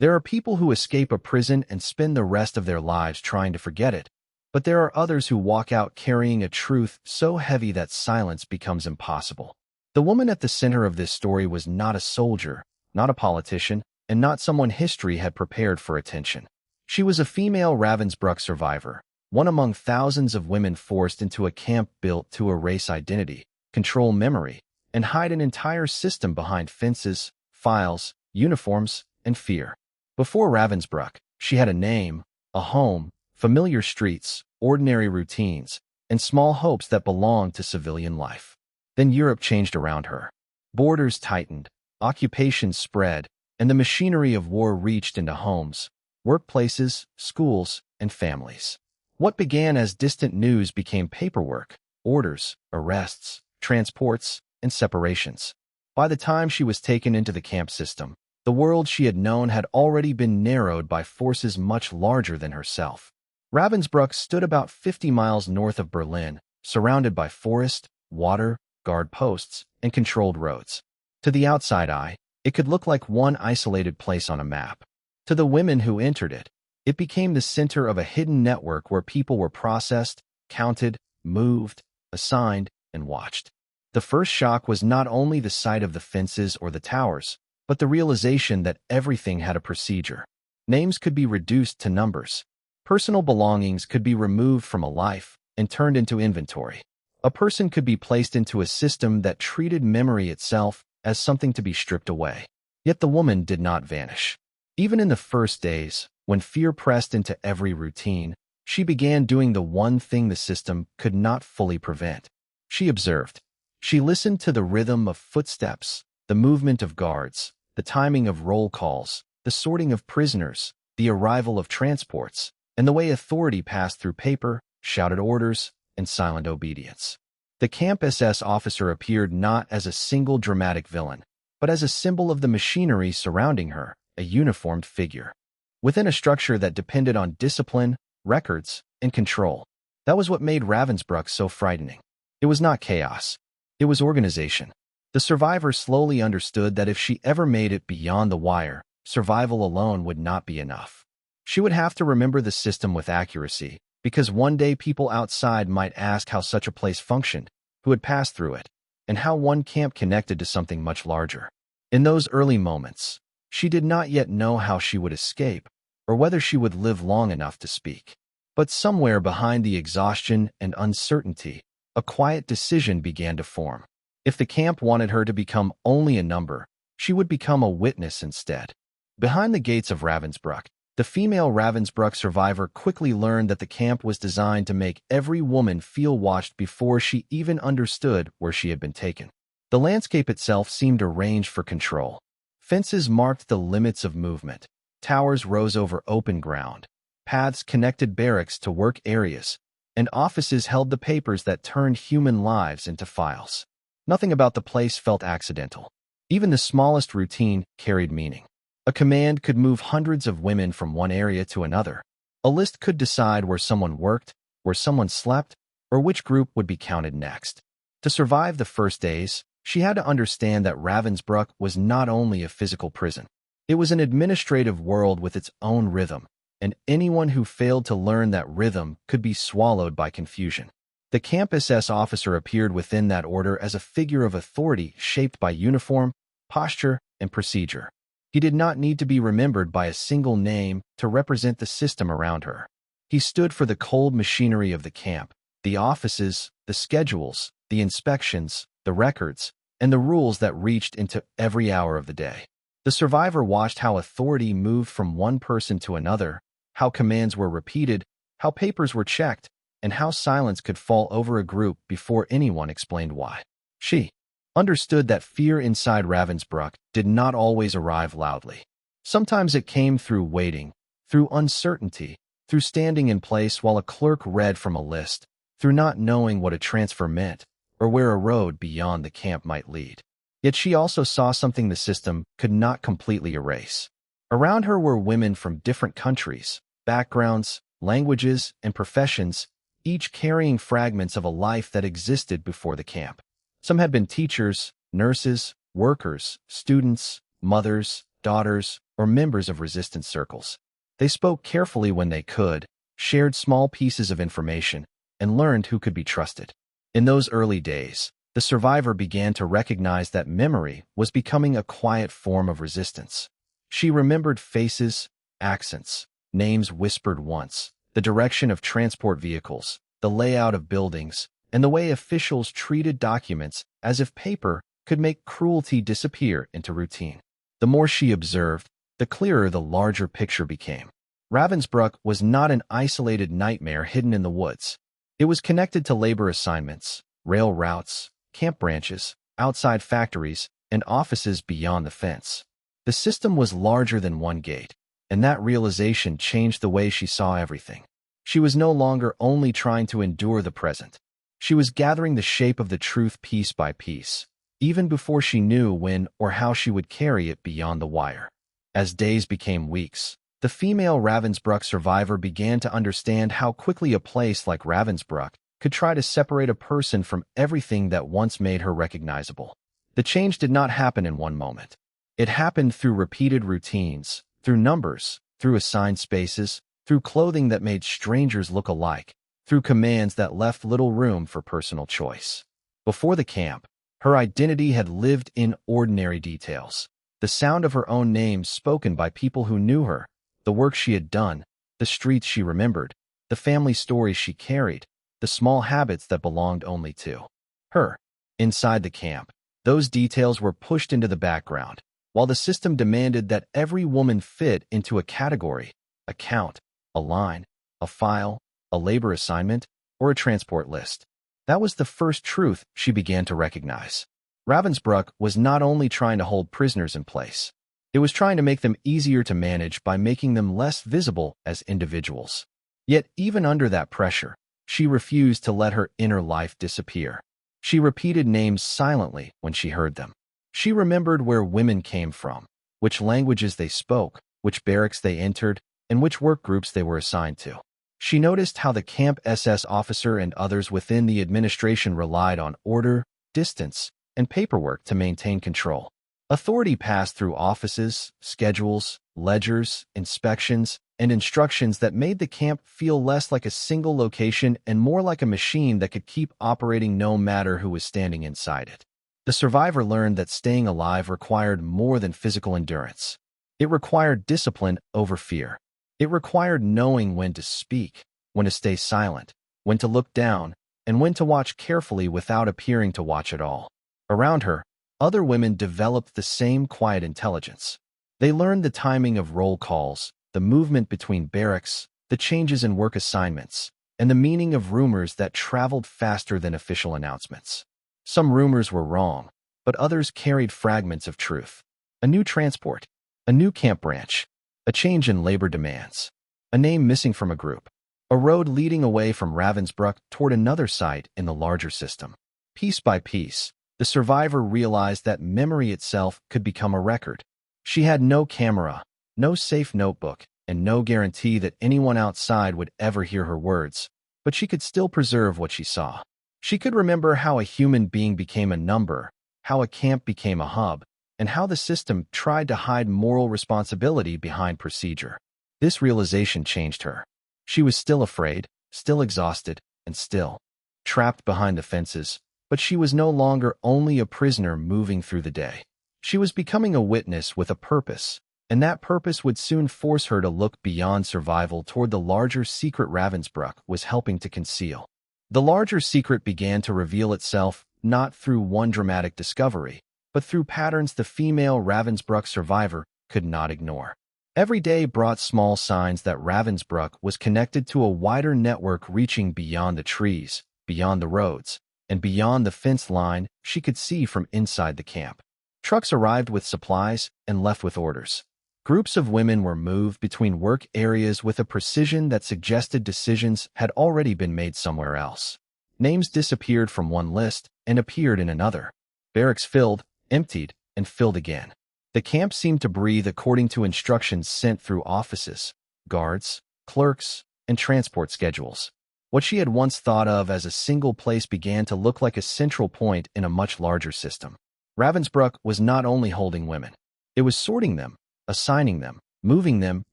There are people who escape a prison and spend the rest of their lives trying to forget it, but there are others who walk out carrying a truth so heavy that silence becomes impossible. The woman at the center of this story was not a soldier, not a politician, and not someone history had prepared for attention. She was a female Ravensbrück survivor, one among thousands of women forced into a camp built to erase identity, control memory, and hide an entire system behind fences, files, uniforms, and fear. Before Ravensbrück, she had a name, a home, familiar streets, ordinary routines, and small hopes that belonged to civilian life. Then Europe changed around her. Borders tightened, occupations spread, and the machinery of war reached into homes, workplaces, schools, and families. What began as distant news became paperwork, orders, arrests, transports, and separations. By the time she was taken into the camp system, the world she had known had already been narrowed by forces much larger than herself. Ravensbrück stood about 50 miles north of Berlin, surrounded by forest, water, guard posts, and controlled roads. To the outside eye, it could look like one isolated place on a map. To the women who entered it, it became the center of a hidden network where people were processed, counted, moved, assigned, and watched. The first shock was not only the sight of the fences or the towers, but the realization that everything had a procedure. Names could be reduced to numbers. Personal belongings could be removed from a life and turned into inventory. A person could be placed into a system that treated memory itself as something to be stripped away. Yet the woman did not vanish. Even in the first days, when fear pressed into every routine, she began doing the one thing the system could not fully prevent. She observed. She listened to the rhythm of footsteps, the movement of guards, the timing of roll calls, the sorting of prisoners, the arrival of transports, and the way authority passed through paper, shouted orders, and silent obedience. The Camp SS officer appeared not as a single dramatic villain, but as a symbol of the machinery surrounding her, a uniformed figure. Within a structure that depended on discipline, records, and control. That was what made Ravensbrück so frightening. It was not chaos. It was organization. The survivor slowly understood that if she ever made it beyond the wire, survival alone would not be enough. She would have to remember the system with accuracy, because one day people outside might ask how such a place functioned, who had passed through it, and how one camp connected to something much larger. In those early moments, she did not yet know how she would escape, or whether she would live long enough to speak. But somewhere behind the exhaustion and uncertainty, a quiet decision began to form. If the camp wanted her to become only a number, she would become a witness instead. Behind the gates of Ravensbrück, the female Ravensbrück survivor quickly learned that the camp was designed to make every woman feel watched before she even understood where she had been taken. The landscape itself seemed arranged for control. Fences marked the limits of movement. Towers rose over open ground. Paths connected barracks to work areas, and offices held the papers that turned human lives into files. Nothing about the place felt accidental. Even the smallest routine carried meaning. A command could move hundreds of women from one area to another. A list could decide where someone worked, where someone slept, or which group would be counted next. To survive the first days, she had to understand that Ravensbrück was not only a physical prison. It was an administrative world with its own rhythm, and anyone who failed to learn that rhythm could be swallowed by confusion. The Camp SS officer appeared within that order as a figure of authority shaped by uniform, posture, and procedure. He did not need to be remembered by a single name to represent the system around her. He stood for the cold machinery of the camp, the offices, the schedules, the inspections, the records, and the rules that reached into every hour of the day. The survivor watched how authority moved from one person to another, how commands were repeated, how papers were checked, and how silence could fall over a group before anyone explained why. She understood that fear inside Ravensbrück did not always arrive loudly. Sometimes it came through waiting, through uncertainty, through standing in place while a clerk read from a list, through not knowing what a transfer meant, or where a road beyond the camp might lead. Yet she also saw something the system could not completely erase. Around her were women from different countries, backgrounds, languages, and professions, each carrying fragments of a life that existed before the camp. Some had been teachers, nurses, workers, students, mothers, daughters, or members of resistance circles. They spoke carefully when they could, shared small pieces of information, and learned who could be trusted. In those early days, the survivor began to recognize that memory was becoming a quiet form of resistance. She remembered faces, accents, names whispered once, the direction of transport vehicles, the layout of buildings, and the way officials treated documents as if paper could make cruelty disappear into routine. The more she observed, the clearer the larger picture became. Ravensbrück was not an isolated nightmare hidden in the woods. It was connected to labor assignments, rail routes, camp branches, outside factories, and offices beyond the fence. The system was larger than one gate, and that realization changed the way she saw everything. She was no longer only trying to endure the present. She was gathering the shape of the truth piece by piece, even before she knew when or how she would carry it beyond the wire. As days became weeks, the female Ravensbrück survivor began to understand how quickly a place like Ravensbrück could try to separate a person from everything that once made her recognizable. The change did not happen in one moment. It happened through repeated routines, through numbers, through assigned spaces, through clothing that made strangers look alike, through commands that left little room for personal choice. Before the camp, her identity had lived in ordinary details. The sound of her own name spoken by people who knew her, the work she had done, the streets she remembered, the family stories she carried, the small habits that belonged only to her. Inside the camp, those details were pushed into the background, while the system demanded that every woman fit into a category, a count, a line, a file, a labor assignment, or a transport list. That was the first truth she began to recognize. Ravensbrück was not only trying to hold prisoners in place. It was trying to make them easier to manage by making them less visible as individuals. Yet even under that pressure, she refused to let her inner life disappear. She repeated names silently when she heard them. She remembered where women came from, which languages they spoke, which barracks they entered, and which work groups they were assigned to. She noticed how the camp SS officer and others within the administration relied on order, distance, and paperwork to maintain control. Authority passed through offices, schedules, ledgers, inspections, and instructions that made the camp feel less like a single location and more like a machine that could keep operating no matter who was standing inside it. The survivor learned that staying alive required more than physical endurance. It required discipline over fear. It required knowing when to speak, when to stay silent, when to look down, and when to watch carefully without appearing to watch at all. Around her, other women developed the same quiet intelligence. They learned the timing of roll calls, the movement between barracks, the changes in work assignments, and the meaning of rumors that traveled faster than official announcements. Some rumors were wrong, but others carried fragments of truth. A new transport, a new camp branch, a change in labor demands, a name missing from a group, a road leading away from Ravensbrück toward another site in the larger system. Piece by piece, the survivor realized that memory itself could become a record. She had no camera, no safe notebook, and no guarantee that anyone outside would ever hear her words, but she could still preserve what she saw. She could remember how a human being became a number, how a camp became a hub, and how the system tried to hide moral responsibility behind procedure. This realization changed her. She was still afraid, still exhausted, and still trapped behind the fences, but she was no longer only a prisoner moving through the day. She was becoming a witness with a purpose, and that purpose would soon force her to look beyond survival toward the larger secret Ravensbrück was helping to conceal. The larger secret began to reveal itself not through one dramatic discovery, but through patterns the female Ravensbrück survivor could not ignore. Every day brought small signs that Ravensbrück was connected to a wider network reaching beyond the trees, beyond the roads, and beyond the fence line she could see from inside the camp. Trucks arrived with supplies and left with orders. Groups of women were moved between work areas with a precision that suggested decisions had already been made somewhere else. Names disappeared from one list and appeared in another. Barracks filled, emptied, and filled again. The camp seemed to breathe according to instructions sent through offices, guards, clerks, and transport schedules. What she had once thought of as a single place began to look like a central point in a much larger system. Ravensbrück was not only holding women. It was sorting them, assigning them, moving them,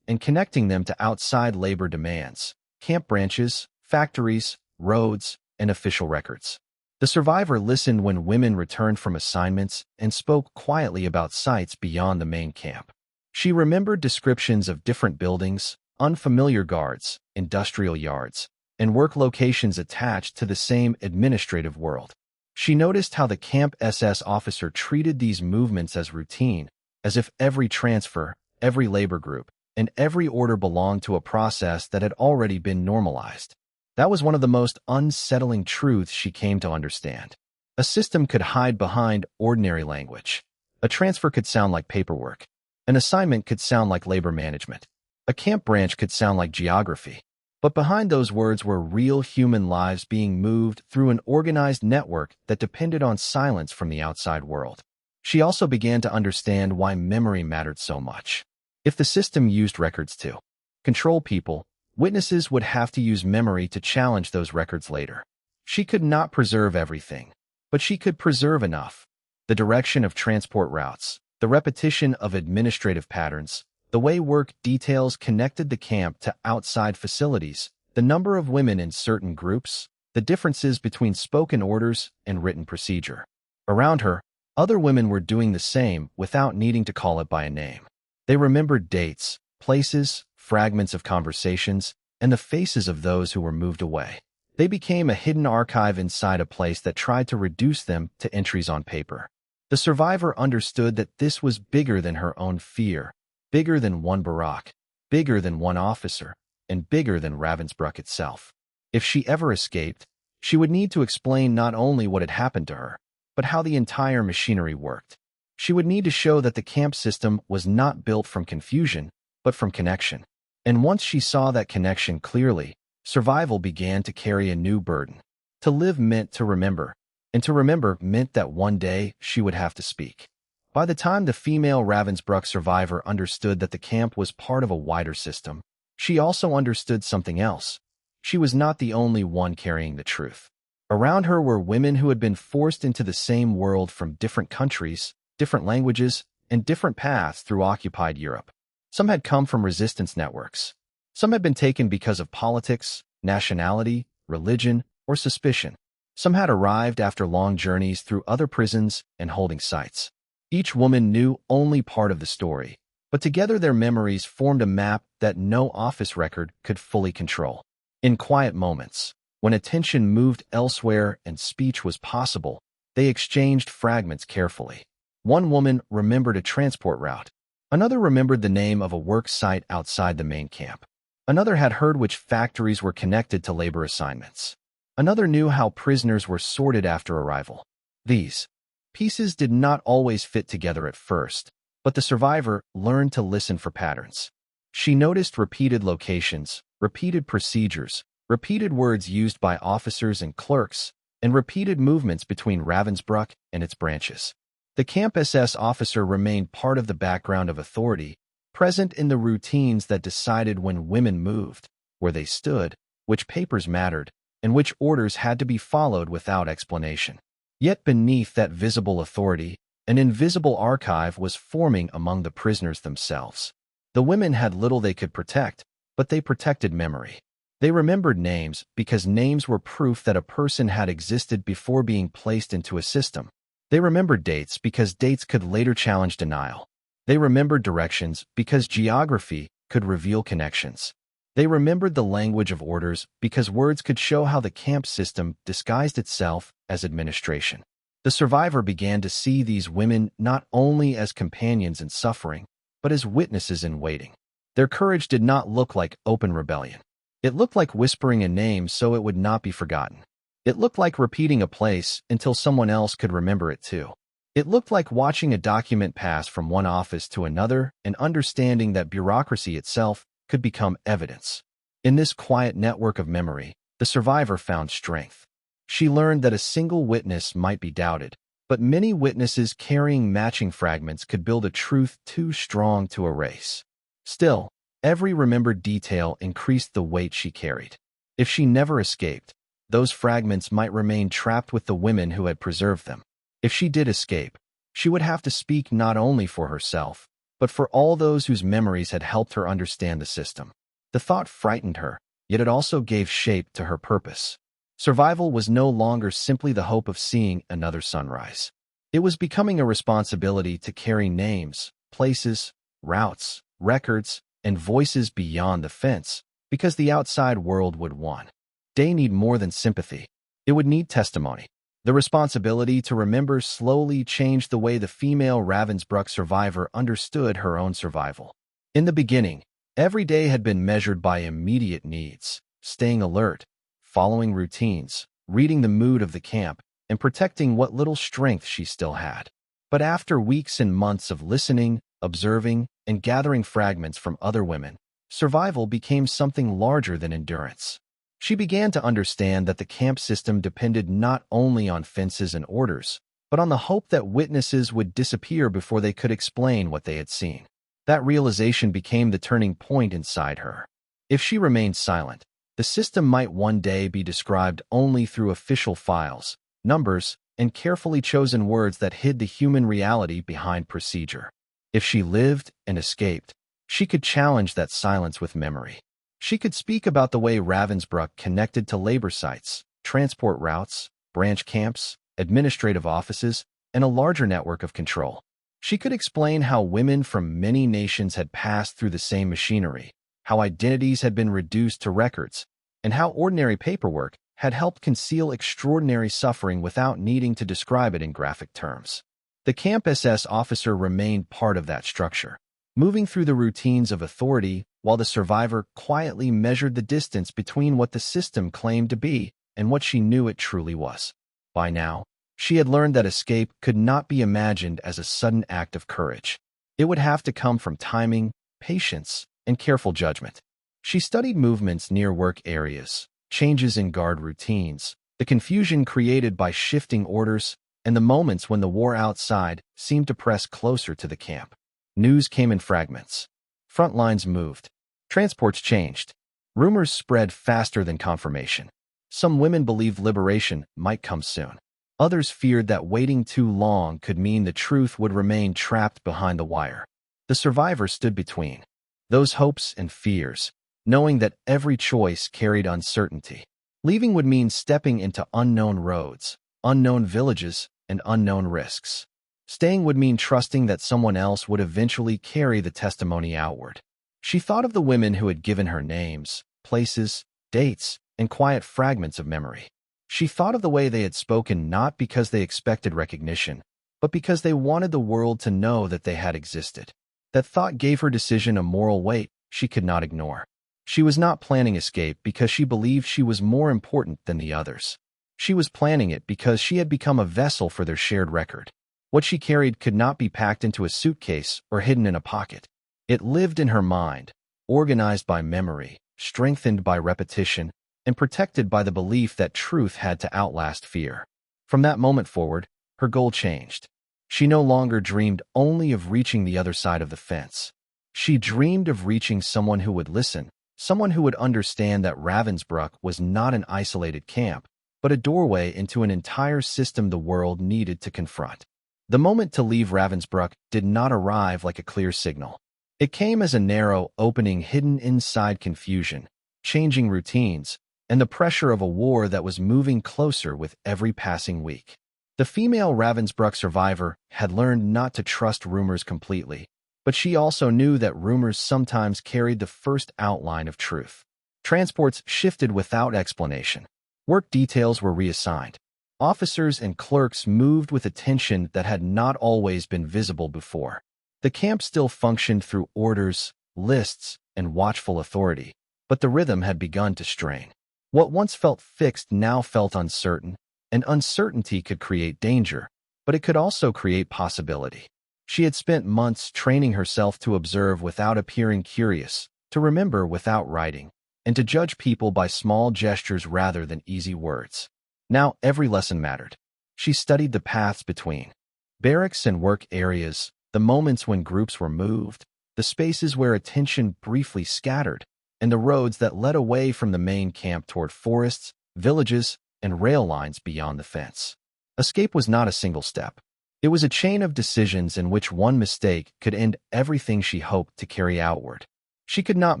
and connecting them to outside labor demands, camp branches, factories, roads, and official records. The survivor listened when women returned from assignments and spoke quietly about sites beyond the main camp. She remembered descriptions of different buildings, unfamiliar guards, industrial yards, and work locations attached to the same administrative world. She noticed how the Camp SS officer treated these movements as routine, as if every transfer, every labor group, and every order belonged to a process that had already been normalized. That was one of the most unsettling truths she came to understand. A system could hide behind ordinary language. A transfer could sound like paperwork. An assignment could sound like labor management. A camp branch could sound like geography. But behind those words were real human lives being moved through an organized network that depended on silence from the outside world. She also began to understand why memory mattered so much. If the system used records to control people, witnesses would have to use memory to challenge those records later. She could not preserve everything, but she could preserve enough. The direction of transport routes, the repetition of administrative patterns, the way work details connected the camp to outside facilities, the number of women in certain groups, the differences between spoken orders and written procedure. Around her, other women were doing the same without needing to call it by a name. They remembered dates, places, fragments of conversations, and the faces of those who were moved away. They became a hidden archive inside a place that tried to reduce them to entries on paper. The survivor understood that this was bigger than her own fear, bigger than one barrack, bigger than one officer, and bigger than Ravensbrück itself. If she ever escaped, she would need to explain not only what had happened to her, but how the entire machinery worked. She would need to show that the camp system was not built from confusion, but from connection. And once she saw that connection clearly, survival began to carry a new burden. To live meant to remember, and to remember meant that one day she would have to speak. By the time the female Ravensbrück survivor understood that the camp was part of a wider system, she also understood something else. She was not the only one carrying the truth. Around her were women who had been forced into the same world from different countries, different languages, and different paths through occupied Europe. Some had come from resistance networks. Some had been taken because of politics, nationality, religion, or suspicion. Some had arrived after long journeys through other prisons and holding sites. Each woman knew only part of the story, but together their memories formed a map that no office record could fully control. In quiet moments, when attention moved elsewhere and speech was possible, they exchanged fragments carefully. One woman remembered a transport route. Another remembered the name of a work site outside the main camp. Another had heard which factories were connected to labor assignments. Another knew how prisoners were sorted after arrival. These pieces did not always fit together at first, but the survivor learned to listen for patterns. She noticed repeated locations, repeated procedures, repeated words used by officers and clerks, and repeated movements between Ravensbrück and its branches. The Camp SS officer remained part of the background of authority, present in the routines that decided when women moved, where they stood, which papers mattered, and which orders had to be followed without explanation. Yet beneath that visible authority, an invisible archive was forming among the prisoners themselves. The women had little they could protect, but they protected memory. They remembered names because names were proof that a person had existed before being placed into a system. They remembered dates because dates could later challenge denial. They remembered directions because geography could reveal connections. They remembered the language of orders because words could show how the camp system disguised itself as administration. The survivor began to see these women not only as companions in suffering, but as witnesses in waiting. Their courage did not look like open rebellion. It looked like whispering a name so it would not be forgotten. It looked like repeating a place until someone else could remember it too. It looked like watching a document pass from one office to another and understanding that bureaucracy itself could become evidence. In this quiet network of memory, the survivor found strength. She learned that a single witness might be doubted, but many witnesses carrying matching fragments could build a truth too strong to erase. Still, every remembered detail increased the weight she carried. If she never escaped, those fragments might remain trapped with the women who had preserved them. If she did escape, she would have to speak not only for herself, but for all those whose memories had helped her understand the system. The thought frightened her, yet it also gave shape to her purpose. Survival was no longer simply the hope of seeing another sunrise. It was becoming a responsibility to carry names, places, routes, records, and voices beyond the fence, because the outside world would one day need more than sympathy. It would need testimony. The responsibility to remember slowly changed the way the female Ravensbrück survivor understood her own survival. In the beginning, every day had been measured by immediate needs, staying alert, following routines, reading the mood of the camp, and protecting what little strength she still had. But after weeks and months of listening, observing, and gathering fragments from other women, survival became something larger than endurance. She began to understand that the camp system depended not only on fences and orders, but on the hope that witnesses would disappear before they could explain what they had seen. That realization became the turning point inside her. If she remained silent, the system might one day be described only through official files, numbers, and carefully chosen words that hid the human reality behind procedure. If she lived and escaped, she could challenge that silence with memory. She could speak about the way Ravensbrück connected to labor sites, transport routes, branch camps, administrative offices, and a larger network of control. She could explain how women from many nations had passed through the same machinery, how identities had been reduced to records, and how ordinary paperwork had helped conceal extraordinary suffering without needing to describe it in graphic terms. The Camp SS officer remained part of that structure, moving through the routines of authority while the survivor quietly measured the distance between what the system claimed to be and what she knew it truly was. By now, she had learned that escape could not be imagined as a sudden act of courage. It would have to come from timing, patience, and careful judgment. She studied movements near work areas, changes in guard routines, the confusion created by shifting orders, and the moments when the war outside seemed to press closer to the camp. News came in fragments. Front lines moved. Transports changed. Rumors spread faster than confirmation. Some women believed liberation might come soon. Others feared that waiting too long could mean the truth would remain trapped behind the wire. The survivor stood between those hopes and fears, knowing that every choice carried uncertainty. Leaving would mean stepping into unknown roads, unknown villages, and unknown risks. Staying would mean trusting that someone else would eventually carry the testimony outward. She thought of the women who had given her names, places, dates, and quiet fragments of memory. She thought of the way they had spoken not because they expected recognition, but because they wanted the world to know that they had existed. That thought gave her decision a moral weight she could not ignore. She was not planning escape because she believed she was more important than the others. She was planning it because she had become a vessel for their shared record. What she carried could not be packed into a suitcase or hidden in a pocket. It lived in her mind, organized by memory, strengthened by repetition, and protected by the belief that truth had to outlast fear. From that moment forward, her goal changed. She no longer dreamed only of reaching the other side of the fence. She dreamed of reaching someone who would listen, someone who would understand that Ravensbrück was not an isolated camp, but a doorway into an entire system the world needed to confront. The moment to leave Ravensbrück did not arrive like a clear signal. It came as a narrow opening hidden inside confusion, changing routines, and the pressure of a war that was moving closer with every passing week. The female Ravensbrück survivor had learned not to trust rumors completely, but she also knew that rumors sometimes carried the first outline of truth. Transports shifted without explanation. Work details were reassigned. Officers and clerks moved with a tension that had not always been visible before. The camp still functioned through orders, lists, and watchful authority, but the rhythm had begun to strain. What once felt fixed now felt uncertain, and uncertainty could create danger, but it could also create possibility. She had spent months training herself to observe without appearing curious, to remember without writing, and to judge people by small gestures rather than easy words. Now every lesson mattered. She studied the paths between barracks and work areas, the moments when groups were moved, the spaces where attention briefly scattered, and the roads that led away from the main camp toward forests, villages, and rail lines beyond the fence. Escape was not a single step. It was a chain of decisions in which one mistake could end everything she hoped to carry outward. She could not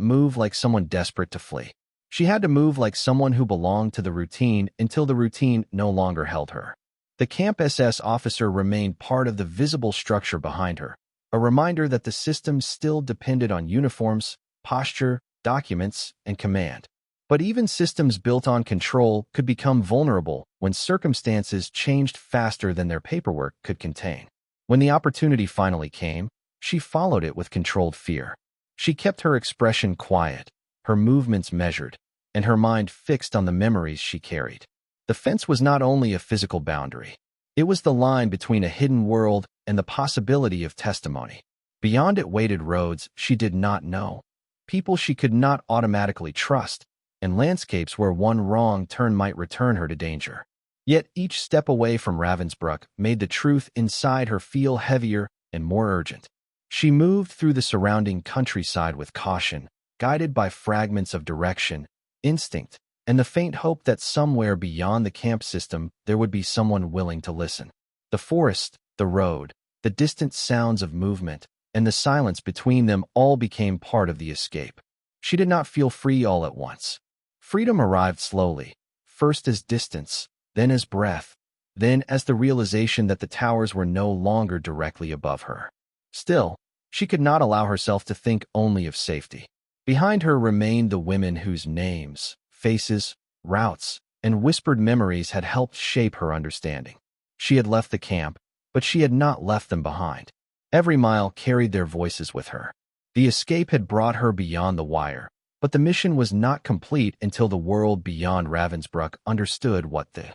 move like someone desperate to flee. She had to move like someone who belonged to the routine until the routine no longer held her. The Camp SS officer remained part of the visible structure behind her, a reminder that the system still depended on uniforms, posture, documents, and command. But even systems built on control could become vulnerable when circumstances changed faster than their paperwork could contain. When the opportunity finally came, she followed it with controlled fear. She kept her expression quiet, her movements measured, and her mind fixed on the memories she carried. The fence was not only a physical boundary. It was the line between a hidden world and the possibility of testimony. Beyond it waited roads she did not know, people she could not automatically trust, and landscapes where one wrong turn might return her to danger. Yet each step away from Ravensbrück made the truth inside her feel heavier and more urgent. She moved through the surrounding countryside with caution, guided by fragments of direction, instinct, and the faint hope that somewhere beyond the camp system there would be someone willing to listen. The forest, the road, the distant sounds of movement, and the silence between them all became part of the escape. She did not feel free all at once. Freedom arrived slowly, first as distance, then as breath, then as the realization that the towers were no longer directly above her. Still, she could not allow herself to think only of safety. Behind her remained the women whose names, faces, routes, and whispered memories had helped shape her understanding. She had left the camp, but she had not left them behind. Every mile carried their voices with her. The escape had brought her beyond the wire, but the mission was not complete until the world beyond Ravensbrück understood what the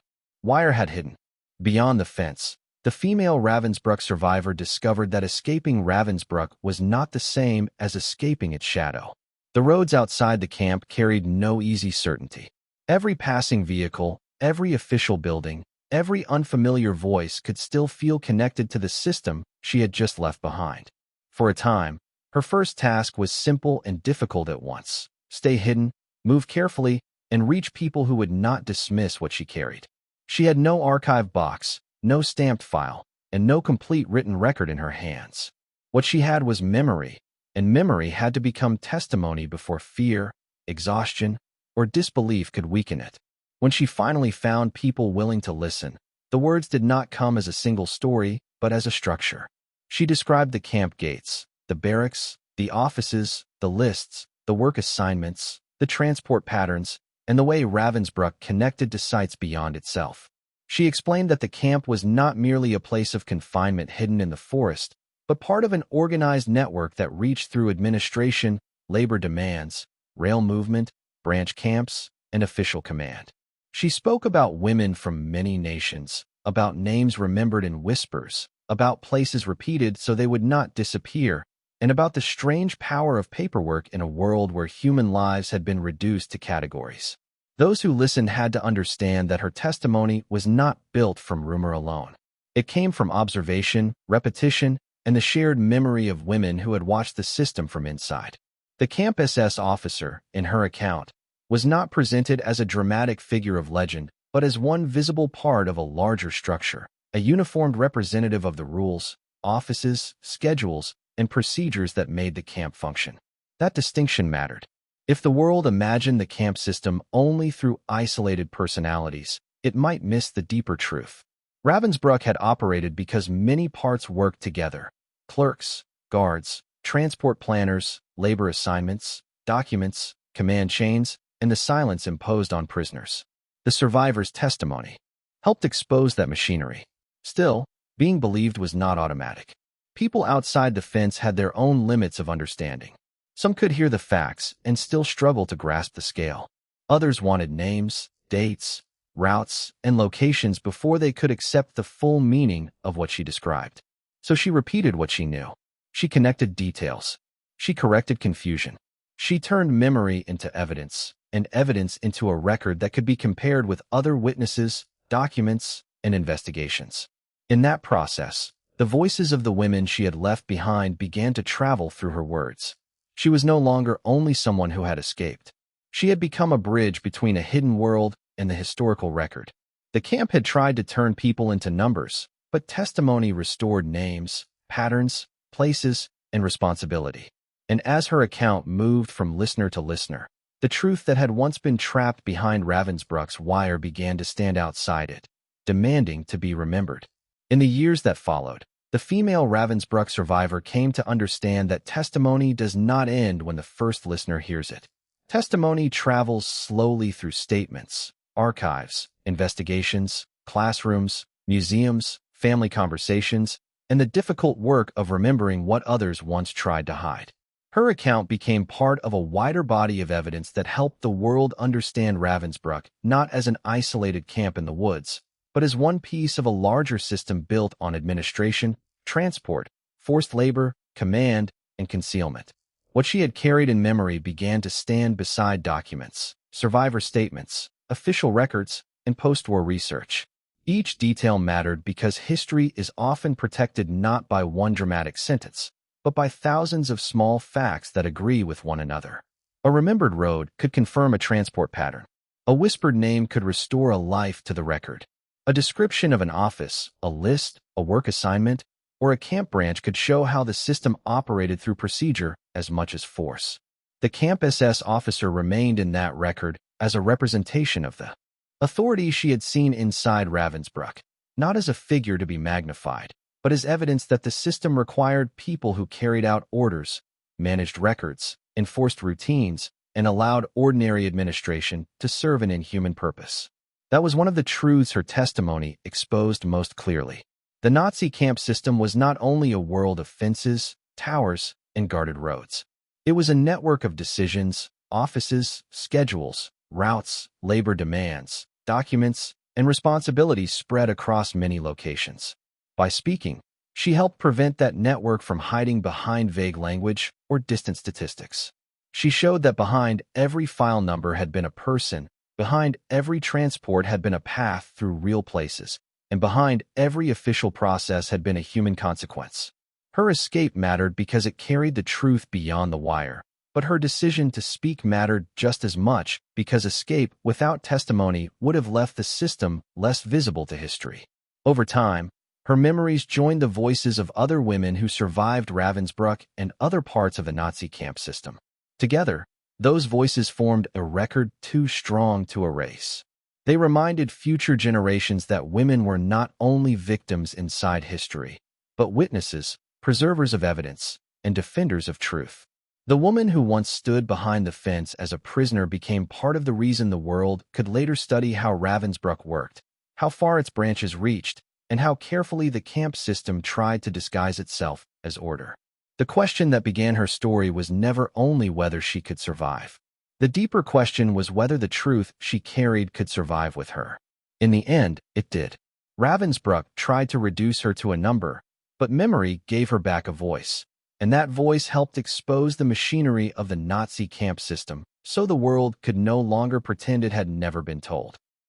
wire had hidden. Beyond the fence, the female Ravensbrück survivor discovered that escaping Ravensbrück was not the same as escaping its shadow. The roads outside the camp carried no easy certainty. Every passing vehicle, every official building, every unfamiliar voice could still feel connected to the system she had just left behind. For a time, her first task was simple and difficult at once. Stay hidden, move carefully, and reach people who would not dismiss what she carried. She had no archive box, no stamped file, and no complete written record in her hands. What she had was memory, and memory had to become testimony before fear, exhaustion, or disbelief could weaken it. When she finally found people willing to listen, the words did not come as a single story, but as a structure. She described the camp gates, the barracks, the offices, the lists, the work assignments, the transport patterns, and the way Ravensbrück connected to sites beyond itself. She explained that the camp was not merely a place of confinement hidden in the forest, but part of an organized network that reached through administration, labor demands, rail movement, branch camps, and official command. She spoke about women from many nations, about names remembered in whispers, about places repeated so they would not disappear, and about the strange power of paperwork in a world where human lives had been reduced to categories. Those who listened had to understand that her testimony was not built from rumor alone. It came from observation, repetition, and the shared memory of women who had watched the system from inside. The Camp SS officer, in her account, was not presented as a dramatic figure of legend, but as one visible part of a larger structure, a uniformed representative of the rules, offices, schedules, and procedures that made the camp function. That distinction mattered. If the world imagined the camp system only through isolated personalities, it might miss the deeper truth. Ravensbrück had operated because many parts worked together: clerks, guards, transport planners, labor assignments, documents, command chains, and the silence imposed on prisoners. The survivor's testimony helped expose that machinery. Still, being believed was not automatic. People outside the fence had their own limits of understanding. Some could hear the facts and still struggle to grasp the scale. Others wanted names, dates, routes, and locations before they could accept the full meaning of what she described. So she repeated what she knew. She connected details. She corrected confusion. She turned memory into evidence, and evidence into a record that could be compared with other witnesses, documents, and investigations. In that process, the voices of the women she had left behind began to travel through her words. She was no longer only someone who had escaped. She had become a bridge between a hidden world and the historical record. The camp had tried to turn people into numbers, but testimony restored names, patterns, places, and responsibility. And as her account moved from listener to listener, the truth that had once been trapped behind Ravensbrück's wire began to stand outside it, demanding to be remembered. In the years that followed, the female Ravensbrück survivor came to understand that testimony does not end when the first listener hears it. Testimony travels slowly through statements, archives, investigations, classrooms, museums, family conversations, and the difficult work of remembering what others once tried to hide. Her account became part of a wider body of evidence that helped the world understand Ravensbrück not as an isolated camp in the woods, but as one piece of a larger system built on administration, transport, forced labor, command, and concealment. What she had carried in memory began to stand beside documents, survivor statements, official records, and post-war research. Each detail mattered because history is often protected not by one dramatic sentence, but by thousands of small facts that agree with one another. A remembered road could confirm a transport pattern. A whispered name could restore a life to the record. A description of an office, a list, a work assignment, or a camp branch could show how the system operated through procedure as much as force. The Camp SS officer remained in that record as a representation of the authority she had seen inside Ravensbrück, not as a figure to be magnified, but as evidence that the system required people who carried out orders, managed records, enforced routines, and allowed ordinary administration to serve an inhuman purpose. That was one of the truths her testimony exposed most clearly. The Nazi camp system was not only a world of fences, towers, and guarded roads. It was a network of decisions, offices, schedules, routes, labor demands, documents, and responsibilities spread across many locations. By speaking, she helped prevent that network from hiding behind vague language or distant statistics. She showed that behind every file number had been a person, behind every transport had been a path through real places, and behind every official process had been a human consequence. Her escape mattered because it carried the truth beyond the wire, but her decision to speak mattered just as much because escape without testimony would have left the system less visible to history. Over time, her memories joined the voices of other women who survived Ravensbrück and other parts of the Nazi camp system. Together, those voices formed a record too strong to erase. They reminded future generations that women were not only victims inside history, but witnesses, preservers of evidence, and defenders of truth. The woman who once stood behind the fence as a prisoner became part of the reason the world could later study how Ravensbrück worked, how far its branches reached, and how carefully the camp system tried to disguise itself as order. The question that began her story was never only whether she could survive. The deeper question was whether the truth she carried could survive with her. In the end, it did. Ravensbrück tried to reduce her to a number, but memory gave her back a voice, and that voice helped expose the machinery of the Nazi camp system, so the world could no longer pretend it had never been told.